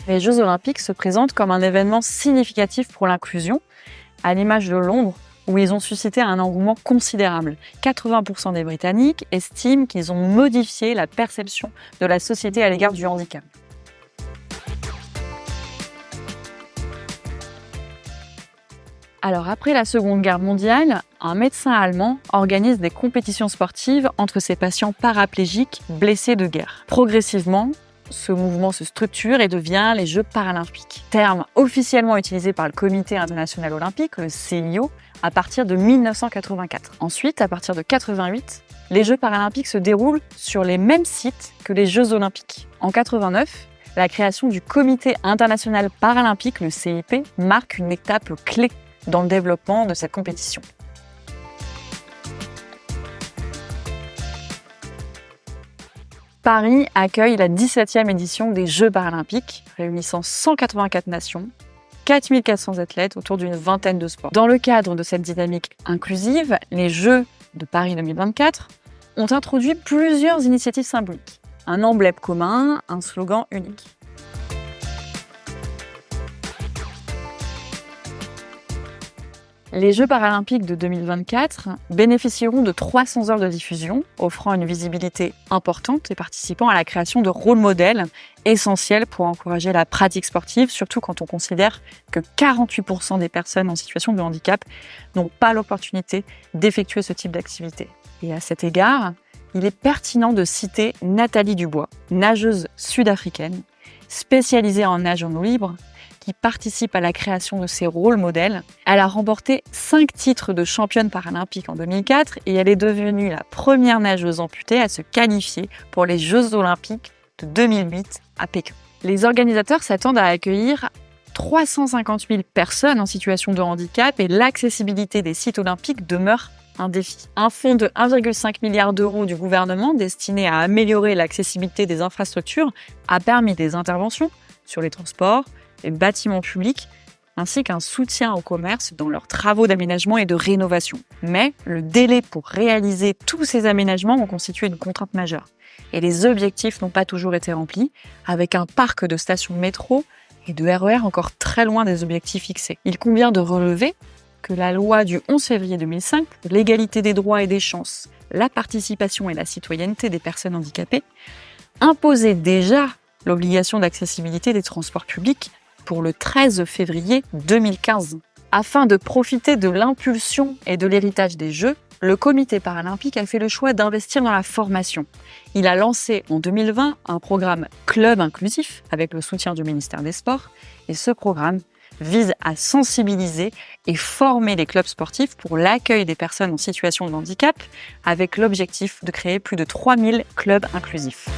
Les Jeux Olympiques se présentent comme un événement significatif pour l'inclusion, à l'image de Londres, où ils ont suscité un engouement considérable. 80% des Britanniques estiment qu'ils ont modifié la perception de la société à l'égard du handicap. Alors après la Seconde Guerre mondiale, un médecin allemand organise des compétitions sportives entre ses patients paraplégiques blessés de guerre. Progressivement, ce mouvement se structure et devient les Jeux paralympiques. Terme officiellement utilisé par le Comité international olympique, le CIO, à partir de 1984. Ensuite, à partir de 1988, les Jeux paralympiques se déroulent sur les mêmes sites que les Jeux olympiques. En 1989, la création du Comité international paralympique, le CIP, marque une étape clé dans le développement de cette compétition. Paris accueille la 17e édition des Jeux paralympiques, réunissant 184 nations, 4400 athlètes autour d'une vingtaine de sports. Dans le cadre de cette dynamique inclusive, les Jeux de Paris 2024 ont introduit plusieurs initiatives symboliques. Un emblème commun, un slogan unique. Les Jeux paralympiques de 2024 bénéficieront de 300 heures de diffusion, offrant une visibilité importante et participant à la création de rôles modèles essentiels pour encourager la pratique sportive, surtout quand on considère que 48% des personnes en situation de handicap n'ont pas l'opportunité d'effectuer ce type d'activité. Et à cet égard, il est pertinent de citer Nathalie Dubois, nageuse sud-africaine, spécialisée en nage en eau libre, qui participe à la création de ces rôles modèles. Elle a remporté 5 titres de championne paralympique en 2004 et elle est devenue la première nageuse amputée à se qualifier pour les Jeux olympiques de 2008 à Pékin. Les organisateurs s'attendent à accueillir 350 000 personnes en situation de handicap et l'accessibilité des sites olympiques demeure un défi. Un fonds de 1,5 milliard d'euros du gouvernement destiné à améliorer l'accessibilité des infrastructures a permis des interventions sur les transports, les bâtiments publics, ainsi qu'un soutien au commerce dans leurs travaux d'aménagement et de rénovation. Mais le délai pour réaliser tous ces aménagements ont constitué une contrainte majeure. Et les objectifs n'ont pas toujours été remplis, avec un parc de stations de métro et de RER encore très loin des objectifs fixés. Il convient de relever que la loi du 11 février 2005 pour l'égalité des droits et des chances, la participation et la citoyenneté des personnes handicapées imposait déjà l'obligation d'accessibilité des transports publics pour le 13 février 2015. Afin de profiter de l'impulsion et de l'héritage des Jeux, le Comité paralympique a fait le choix d'investir dans la formation. Il a lancé en 2020 un programme Club inclusif avec le soutien du ministère des Sports et ce programme vise à sensibiliser et former les clubs sportifs pour l'accueil des personnes en situation de handicap avec l'objectif de créer plus de 3000 clubs inclusifs.